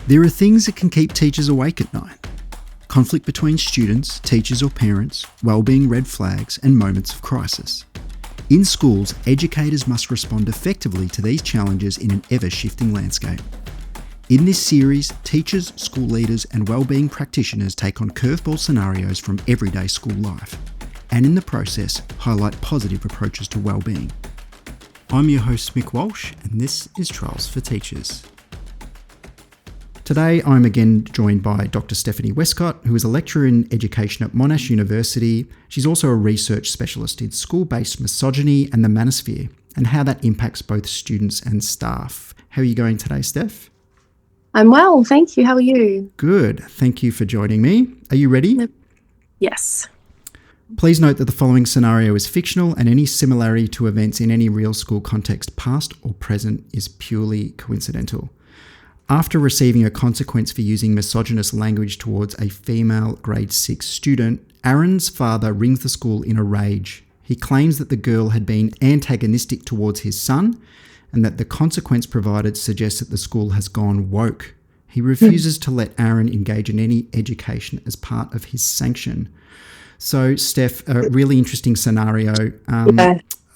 There are things that can keep teachers awake at night. Conflict between students, teachers or parents, wellbeing red flags and moments of crisis. In schools, educators must respond effectively to these challenges in an ever-shifting landscape. In this series, teachers, school leaders and wellbeing practitioners take on curveball scenarios from everyday school life, and in the process, highlight positive approaches to wellbeing. I'm your host Mick Walsh, and this is Trials for Teachers. Today, I'm again joined by Dr. Stephanie Wescott, who is a lecturer in education at Monash University. She's also a research specialist in school-based misogyny and the manosphere, and how that impacts both students and staff. How are you going today, Steph? I'm well, thank you. How are you? Good. Thank you for joining me. Are you ready? Yes. Please note that the following scenario is fictional, and any similarity to events in any real school context, past or present, is purely coincidental. After receiving a consequence for using misogynist language towards a female grade 6 student, Aaron's father rings the school in a rage. He claims that the girl had been antagonistic towards his son and that the consequence provided suggests that the school has gone woke. He refuses to let Aaron engage in any education as part of his sanction. So, Steph, a really interesting scenario.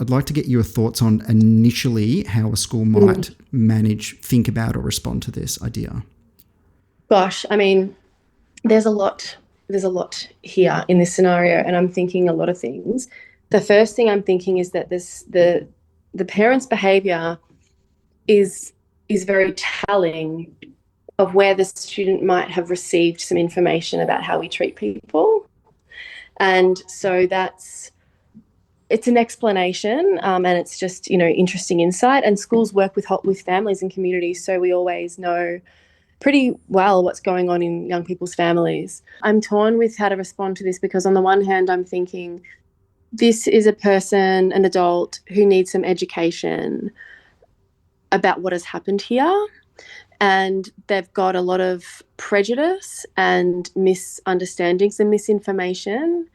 I'd like to get your thoughts on initially how a school might think about or respond to this idea. Gosh, I mean, there's a lot here in this scenario, and I'm thinking a lot of things. The first thing I'm thinking is that the parent's behaviour is very telling of where the student might have received some information about how we treat people. And so it's an explanation, and it's just, interesting insight. And schools work with families and communities, so we always know pretty well what's going on in young people's families. I'm torn with how to respond to this because on the one hand, I'm thinking this is a person, an adult, who needs some education about what has happened here. And they've got a lot of prejudice and misunderstandings and misinformation,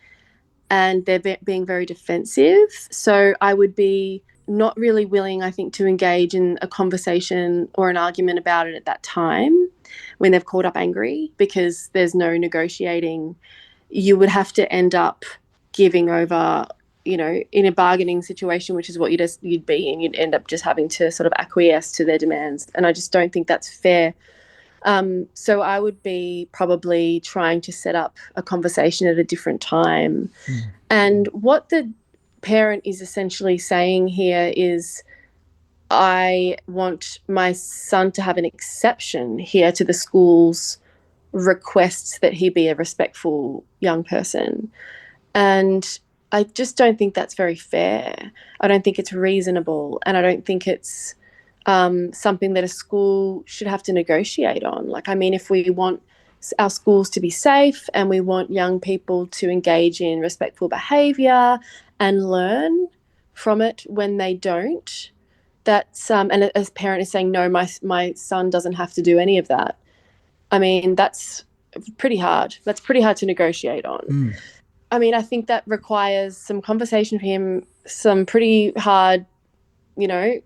and they're being very defensive. So I would be not really willing, I think, to engage in a conversation or an argument about it at that time when they've called up angry, because there's no negotiating. You would have to end up giving over, in a bargaining situation, which is what you'd be in. You'd end up just having to sort of acquiesce to their demands. And I just don't think that's fair. So I would be probably trying to set up a conversation at a different time. And what the parent is essentially saying here is, I want my son to have an exception here to the school's requests that he be a respectful young person. And I just don't think that's very fair. I don't think it's reasonable, and I don't think it's something that a school should have to negotiate on. If we want our schools to be safe and we want young people to engage in respectful behaviour and learn from it when they don't, that's and a parent is saying, no, my son doesn't have to do any of that. I mean, that's pretty hard. That's pretty hard to negotiate on. I think that requires some conversation for him, some pretty hard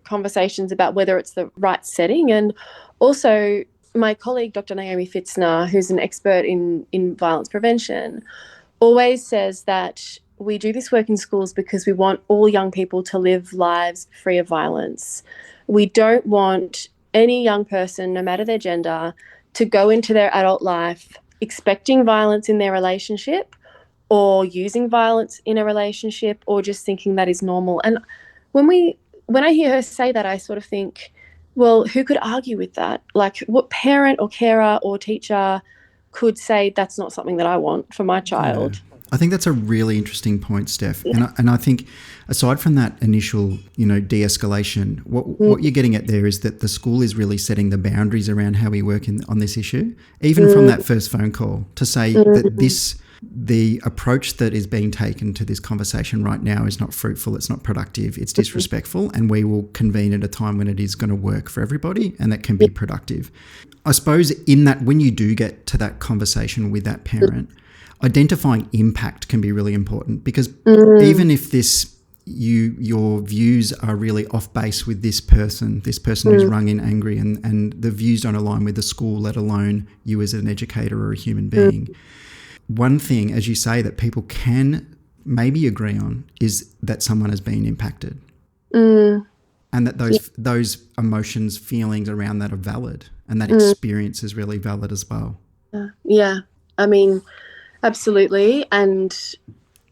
conversations about whether it's the right setting. And also my colleague, Dr. Naomi Fitzner, who's an expert in violence prevention, always says that we do this work in schools because we want all young people to live lives free of violence. We don't want any young person, no matter their gender, to go into their adult life expecting violence in their relationship or using violence in a relationship or just thinking that is normal. And when I hear her say that, I sort of think, well, who could argue with that? What parent or carer or teacher could say that's not something that I want for my child? Yeah. I think that's a really interesting point, Steph. Yeah. And I think aside from that initial, de-escalation, what you're getting at there is that the school is really setting the boundaries around how we work on this issue, even from that first phone call, to say that the approach that is being taken to this conversation right now is not fruitful, it's not productive, it's disrespectful, and we will convene at a time when it is going to work for everybody and that can be productive. I suppose in that, when you do get to that conversation with that parent, identifying impact can be really important, because even if this your views are really off base with this person who's rung in angry, and the views don't align with the school, let alone you as an educator or a human being. One thing, as you say, that people can maybe agree on is that someone has been impacted. And that those emotions, feelings around that are valid, and that experience is really valid as well. Yeah, I mean, absolutely. And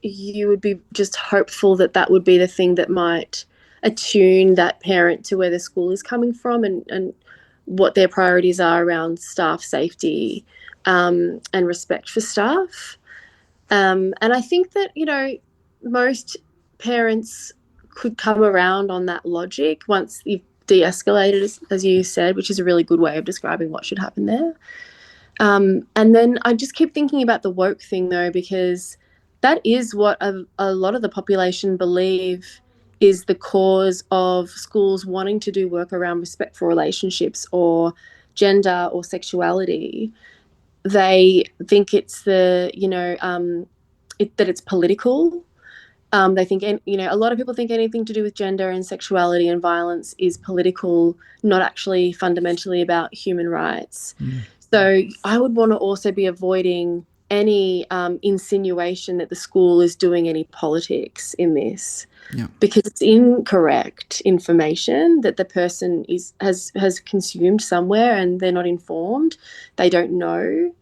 you would be just hopeful that that would be the thing that might attune that parent to where the school is coming from and what their priorities are around staff safety and respect for staff. And I think that, most parents could come around on that logic once you've de-escalated, as you said, which is a really good way of describing what should happen there. And then I just keep thinking about the woke thing, though, because that is what a lot of the population believe is the cause of schools wanting to do work around respectful relationships or gender or sexuality. They think it's that it's political. They think, a lot of people think anything to do with gender and sexuality and violence is political, not actually fundamentally about human rights. So I would want to also be avoiding any insinuation that the school is doing any politics in this, because it's incorrect information that the person has consumed somewhere and they're not informed, they don't know.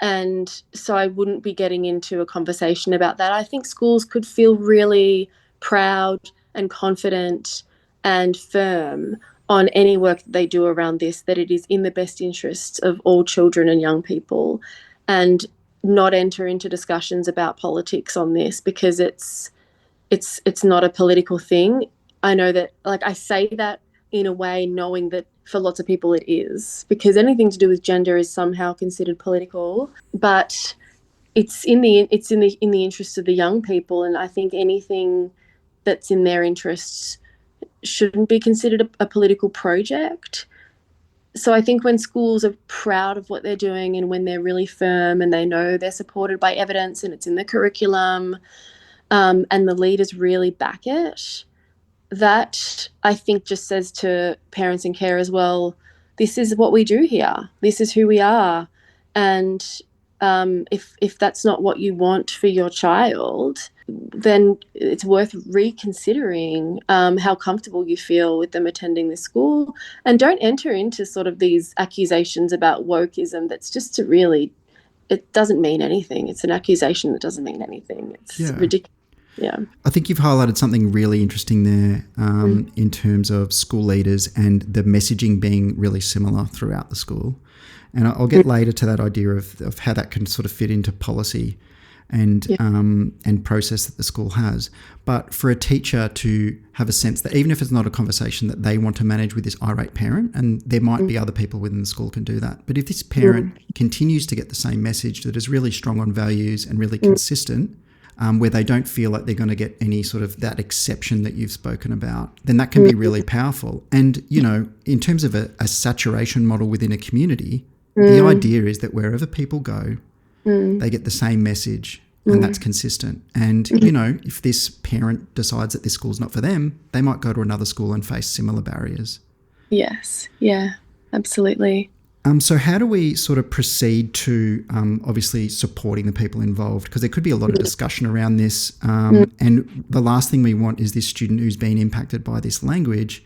And so I wouldn't be getting into a conversation about that. I think schools could feel really proud and confident and firm on any work that they do around this, that it is in the best interests of all children and young people, and not enter into discussions about politics on this, because it's not a political thing. I know that, I say that in a way knowing that for lots of people it is, because anything to do with gender is somehow considered political, but it's in the interest of the young people, and I think anything that's in their interests shouldn't be considered a political project. So I think when schools are proud of what they're doing and when they're really firm and they know they're supported by evidence and it's in the curriculum, and the leaders really back it, that I think just says to parents and carers, well, this is what we do here. This is who we are. And if that's not what you want for your child, then it's worth reconsidering how comfortable you feel with them attending this school. And don't enter into sort of these accusations about wokeism that's just it doesn't mean anything. It's an accusation that doesn't mean anything. It's ridiculous. Yeah. I think you've highlighted something really interesting there in terms of school leaders and the messaging being really similar throughout the school. And I'll get later to that idea of how that can sort of fit into policy and process that the school has. But for a teacher to have a sense that even if it's not a conversation that they want to manage with this irate parent, and there might be other people within the school can do that, but if this parent continues to get the same message that is really strong on values and really consistent, where they don't feel like they're going to get any sort of that exception that you've spoken about, then that can be really powerful. And, in terms of a saturation model within a community, the idea is that wherever people go, they get the same message and that's consistent. And, if this parent decides that this school's not for them, they might go to another school and face similar barriers. Yes. Yeah, absolutely. So how do we sort of proceed to obviously supporting the people involved? Because there could be a lot of discussion around this. And the last thing we want is this student who's been impacted by this language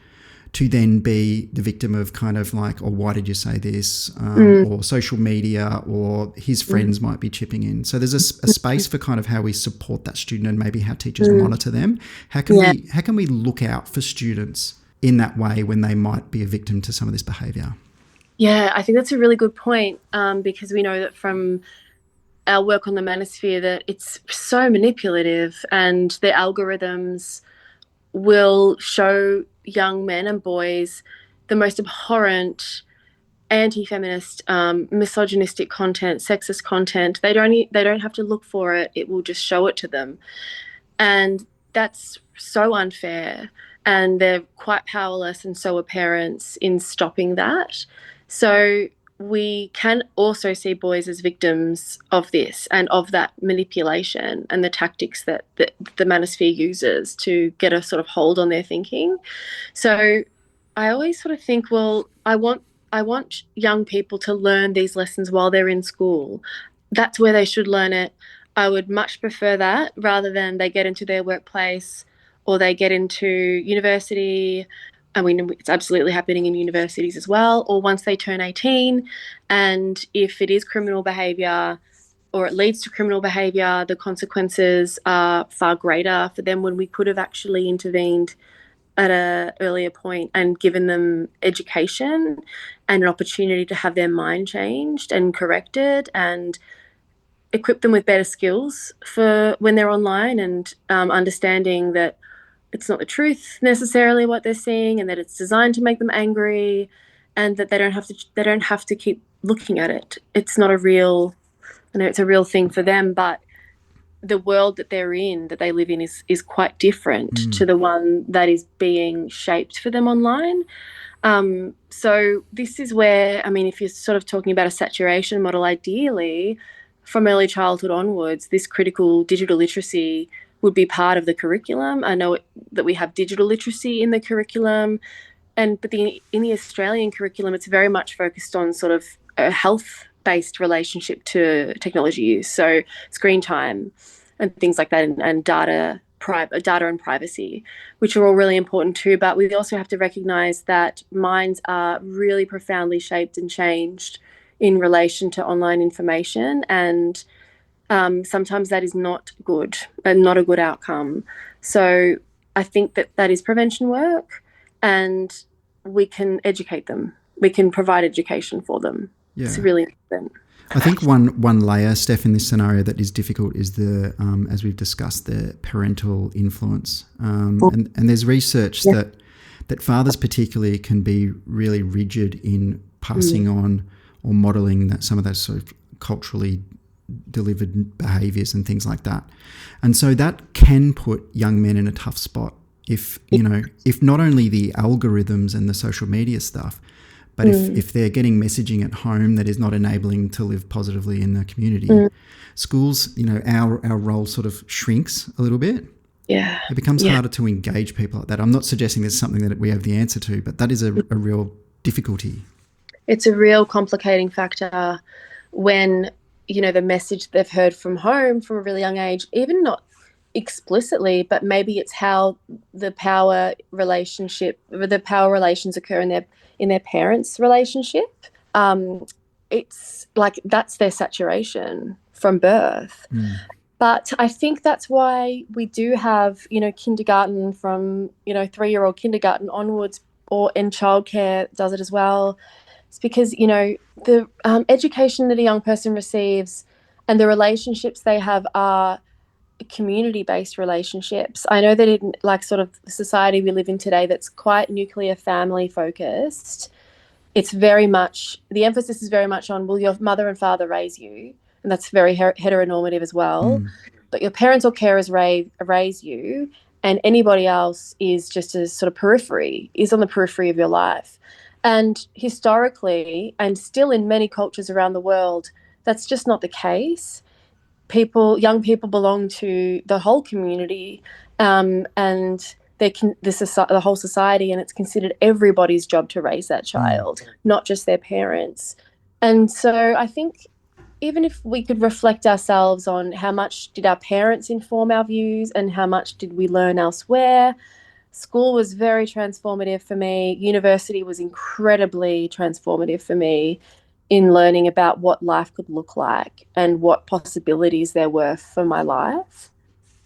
to then be the victim of kind of like, or why did you say this? Or social media, or his friends might be chipping in. So there's a space for kind of how we support that student and maybe how teachers monitor them. How can we look out for students in that way when they might be a victim to some of this behaviour? Yeah, I think that's a really good point, because we know that from our work on the manosphere that it's so manipulative, and the algorithms will show young men and boys the most abhorrent, anti-feminist, misogynistic content, sexist content. They don't have to look for it. It will just show it to them. And that's so unfair. And they're quite powerless, and so are parents, in stopping that. So we can also see boys as victims of this and of that manipulation and the tactics that the manosphere uses to get a sort of hold on their thinking. So I always sort of think, well, I want young people to learn these lessons while they're in school. That's where they should learn it. I would much prefer that rather than they get into their workplace or they get into university. I mean, it's absolutely happening in universities as well, or once they turn 18. And if it is criminal behaviour or it leads to criminal behaviour, the consequences are far greater for them when we could have actually intervened at an earlier point and given them education and an opportunity to have their mind changed and corrected and equip them with better skills for when they're online and understanding that it's not the truth necessarily what they're seeing and that it's designed to make them angry and that they don't have to keep looking at it. It's not a real, I know it's a real thing for them, but the world that they're in, that they live in, is quite different to the one that is being shaped for them online. So this is where, I mean, if you're sort of talking about a saturation model, ideally, from early childhood onwards, this critical digital literacy would be part of the curriculum. I know that we have digital literacy in the curriculum, but in the Australian curriculum, it's very much focused on sort of a health-based relationship to technology use, so screen time and things like that, and data and privacy, which are all really important too. But we also have to recognise that minds are really profoundly shaped and changed in relation to online information, and sometimes that is not good and not a good outcome. So I think that is prevention work, and we can educate them. We can provide education for them. Yeah. It's really important. I think one layer, Steph, in this scenario that is difficult is the, as we've discussed, the parental influence. And there's research that fathers particularly can be really rigid in passing on or modelling some of those sort of culturally delivered behaviours and things like that. And so that can put young men in a tough spot if not only the algorithms and the social media stuff, but if they're getting messaging at home that is not enabling to live positively in the community, schools, our role sort of shrinks a little bit. Yeah. It becomes harder to engage people like that. I'm not suggesting there's something that we have the answer to, but that is a real difficulty. It's a real complicating factor when, the message they've heard from home from a really young age, even not explicitly, but maybe it's how the power relations occur in their parents' relationship. It's like that's their saturation from birth. But I think that's why we do have, kindergarten from, 3-year-old kindergarten onwards, or in childcare does it as well. It's because, the education that a young person receives and the relationships they have are community-based relationships. I know that in sort of the society we live in today that's quite nuclear family focused, it's very much, the emphasis is very much on, will your mother and father raise you? And that's very heteronormative as well. But your parents or carers raise you, and anybody else is just a sort of is on the periphery of your life. And historically, and still in many cultures around the world, that's just not the case. Young people belong to the whole community, and the whole society, and it's considered everybody's job to raise that child, not just their parents. And so I think even if we could reflect ourselves on how much did our parents inform our views and how much did we learn elsewhere, school was very transformative for me. University was incredibly transformative for me in learning about what life could look like and what possibilities there were for my life.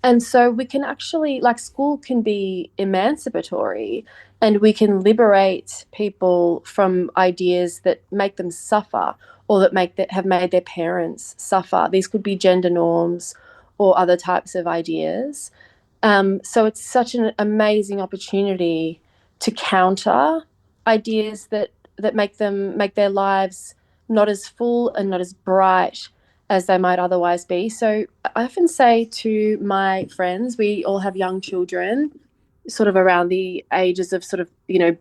And so we can actually, school can be emancipatory, and we can liberate people from ideas that make them suffer or that have made their parents suffer. These could be gender norms or other types of ideas. So it's such an amazing opportunity to counter ideas that make their lives not as full and not as bright as they might otherwise be. So I often say to my friends, we all have young children, sort of around the ages of sort of,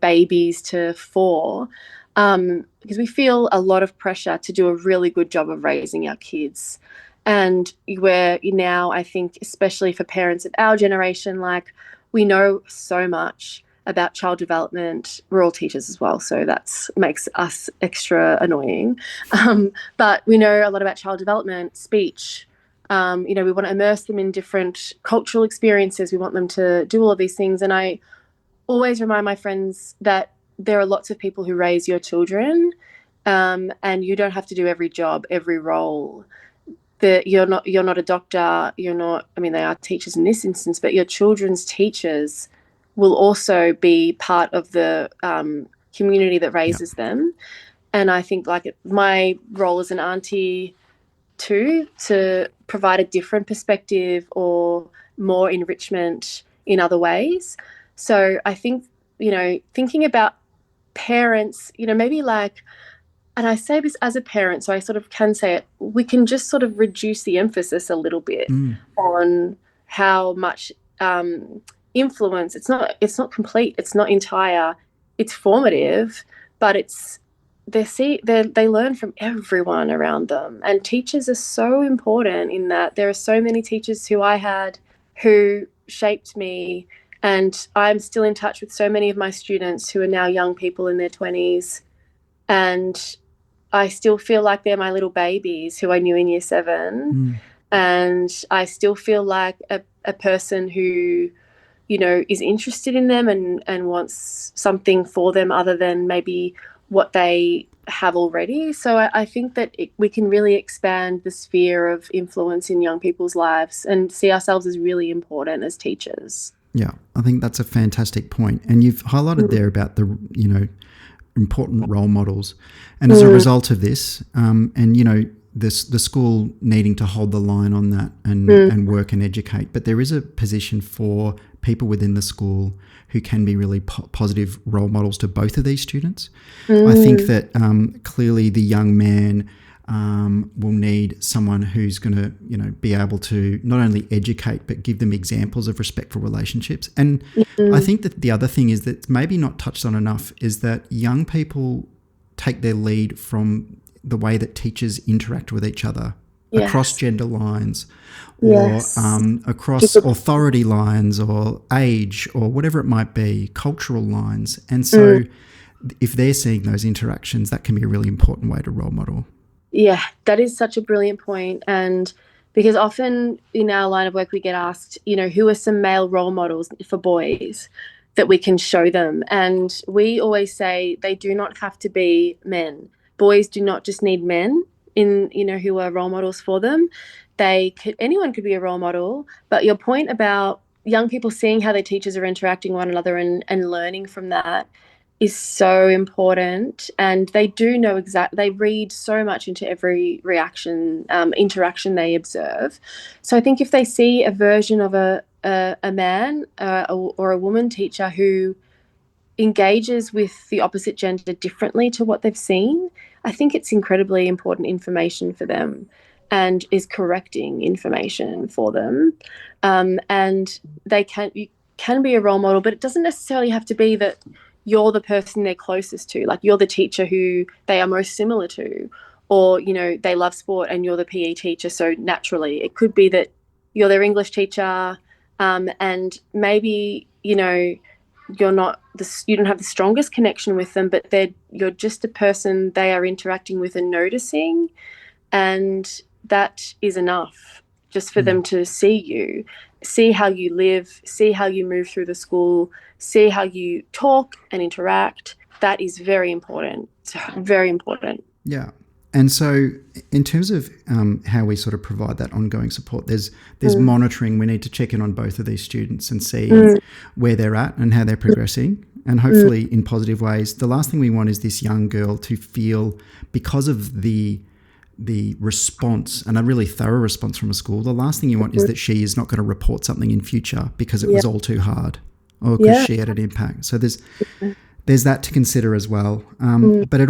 babies to 4. because we feel a lot of pressure to do a really good job of raising our kids. And where now, I think, especially for parents of our generation, like, we know so much about child development. We're all teachers as well, so that makes us extra annoying. But we know a lot about child development, speech. We want to immerse them in different cultural experiences. We want them to do all of these things. And I always remind my friends that there are lots of people who raise your children, and you don't have to do every job, every role. You're not a doctor. You're not. I mean, they are teachers in this instance, but your children's teachers will also be part of the community that raises them. And I think, like, my role as an auntie too, to provide a different perspective or more enrichment in other ways. So I think, thinking about parents, maybe like, and I say this as a parent, so I sort of can say it, we can just sort of reduce the emphasis a little bit on how much influence. It's not complete, it's not entire, it's formative, but they learn from everyone around them. And teachers are so important in that. There are so many teachers who I had who shaped me, and I'm still in touch with so many of my students who are now young people in their 20s, and I still feel like they're my little babies who I knew in year 7. And I still feel like a person who, is interested in them and wants something for them other than maybe what they have already. So I think that we can really expand the sphere of influence in young people's lives and see ourselves as really important as teachers. Yeah, I think that's a fantastic point. And you've highlighted there about the, important role models. And as a result of this, the school needing to hold the line on that and work and educate. But there is a position for people within the school who can be really positive role models to both of these students. I think that clearly the young man will need someone who's going to, be able to not only educate but give them examples of respectful relationships. And I think that the other thing is that maybe not touched on enough is that young people take their lead from the way that teachers interact with each other across gender lines or across authority lines or age or whatever it might be, cultural lines. And so if they're seeing those interactions, that can be a really important way to role model. Yeah, that is such a brilliant point. And because often in our line of work we get asked, who are some male role models for boys that we can show them? And we always say they do not have to be men. Boys do not just need men who are role models for them. Anyone could be a role model. But your point about young people seeing how their teachers are interacting with one another and learning from that is so important. And they do know they read so much into every interaction they observe. So I think if they see a version of a man or a woman teacher who engages with the opposite gender differently to what they've seen, I think it's incredibly important information for them and is correcting information for them. And you can be a role model, but it doesn't necessarily have to be that you're the person they're closest to, like you're the teacher who they are most similar to, or, they love sport and you're the PE teacher. So naturally it could be that you're their English teacher, and maybe, you don't have the strongest connection with them, but you're just a person they are interacting with and noticing. And that is enough just for them to see you, see how you live, see how you move through the school, see how you talk and interact. That is very important. It's very important. Yeah. And so in terms of how we sort of provide that ongoing support, there's monitoring. We need to check in on both of these students and see where they're at and how they're progressing, and hopefully in positive ways. The last thing we want is this young girl to feel, because of the response, and a really thorough response from a school, the last thing you want is that she is not going to report something in future because it was all too hard or because she had an impact. So there's that to consider as well. But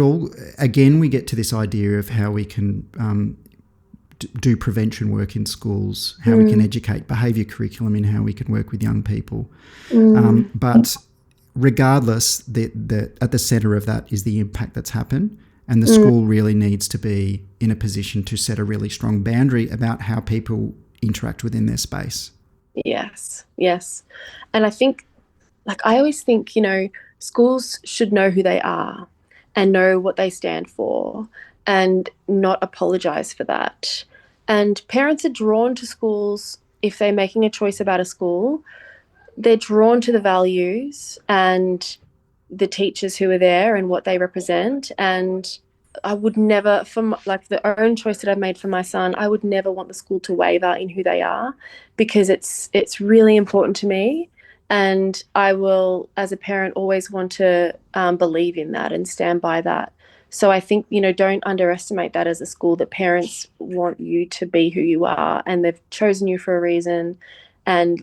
again, we get to this idea of how we can do prevention work in schools, how we can educate behaviour curriculum in how we can work with young people. But regardless, at the center of that is the impact that's happened. And the school really needs to be in a position to set a really strong boundary about how people interact within their space. Yes. And I think, like, I always think, schools should know who they are and know what they stand for and not apologize for that. And parents are drawn to schools if they're making a choice about a school. They're drawn to the values and the teachers who are there and what they represent. And I would never, the own choice that I've made for my son, I would never want the school to waver in who they are, because it's really important to me. And I will, as a parent, always want to believe in that and stand by that. So I think, don't underestimate that as a school, that parents want you to be who you are and they've chosen you for a reason. And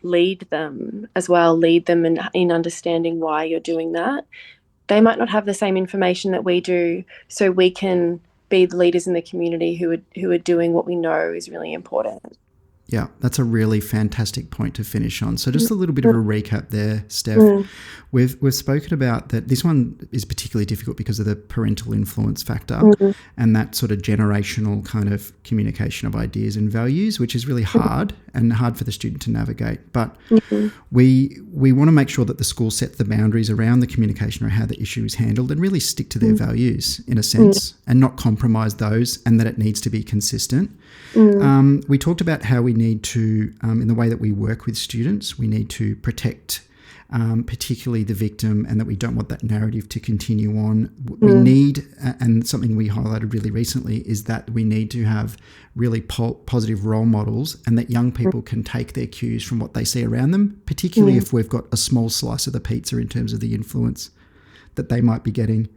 lead them as well, lead them in understanding why you're doing that. They might not have the same information that we do, so we can be the leaders in the community who are doing what we know is really important. Yeah, that's a really fantastic point to finish on. So just a little bit of a recap there, Steph. We've spoken about that this one is particularly difficult because of the parental influence factor and that sort of generational kind of communication of ideas and values, which is really hard and hard for the student to navigate. But we want to make sure that the school set the boundaries around the communication or how the issue is handled and really stick to their values in a sense and not compromise those, and that it needs to be consistent. We talked about how we need to, in the way that we work with students, we need to protect particularly the victim, and that we don't want that narrative to continue on. We need, and something we highlighted really recently, is that we need to have really positive role models, and that young people can take their cues from what they see around them, particularly if we've got a small slice of the pizza in terms of the influence that they might be getting.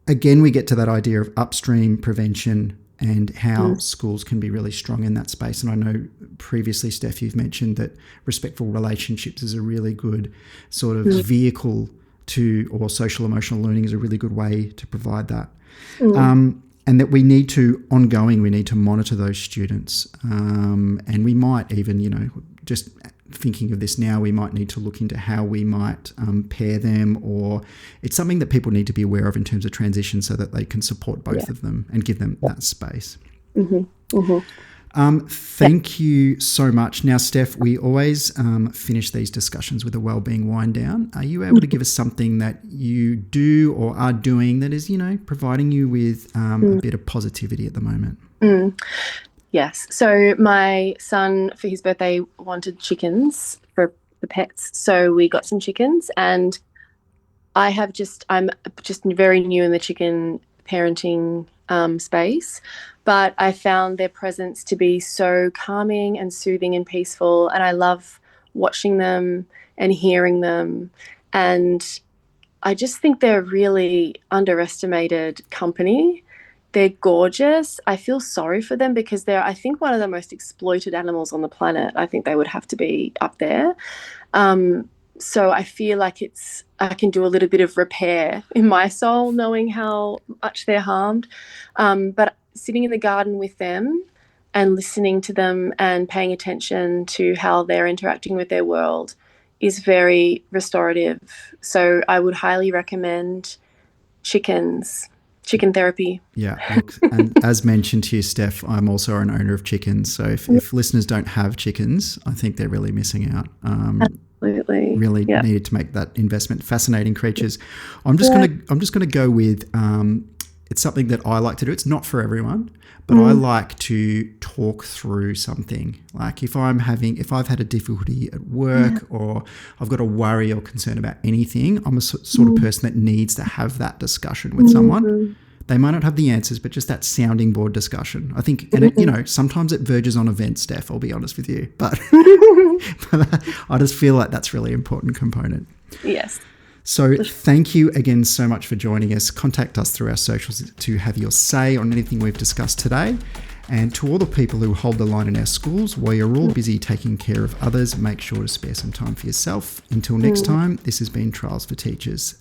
Again, we get to that idea of upstream prevention and how schools can be really strong in that space. And I know previously, Steph, you've mentioned that respectful relationships is a really good sort of vehicle to, or social emotional learning is a really good way to provide that. And that we need to monitor those students. And we might even, just thinking of this now, we might need to look into how we might pair them, or it's something that people need to be aware of in terms of transition so that they can support both of them and give them that space. Thank you so much. Now, Steph, we always finish these discussions with a wellbeing wind down. Are you able to give us something that you do or are doing that is, providing you with a bit of positivity at the moment? Yes. So my son, for his birthday, wanted chickens for the pets. So we got some chickens, and I'm just very new in the chicken parenting space, but I found their presence to be so calming and soothing and peaceful. And I love watching them and hearing them. And I just think they're really underestimated company. They're gorgeous. I feel sorry for them because they're, I think, one of the most exploited animals on the planet. I think they would have to be up there. So I feel like I can do a little bit of repair in my soul knowing how much they're harmed. But sitting in the garden with them and listening to them and paying attention to how they're interacting with their world is very restorative. So I would highly recommend chicken therapy. Yeah. Look, and as mentioned to you, Steph, I'm also an owner of chickens. So if listeners don't have chickens, I think they're really missing out. Absolutely. Really needed to make that investment. Fascinating creatures. I'm just gonna go with it's something that I like to do. It's not for everyone, but I like to talk through something. Like if I've had a difficulty at work or I've got a worry or concern about anything, I'm a sort of person that needs to have that discussion with someone. They might not have the answers, but just that sounding board discussion. I think, and it, sometimes it verges on event, Steph, I'll be honest with you, but I just feel like that's a really important component. Yes. So thank you again so much for joining us. Contact us through our socials to have your say on anything we've discussed today. And to all the people who hold the line in our schools, while you're all busy taking care of others, make sure to spare some time for yourself. Until next time, this has been Trials for Teachers.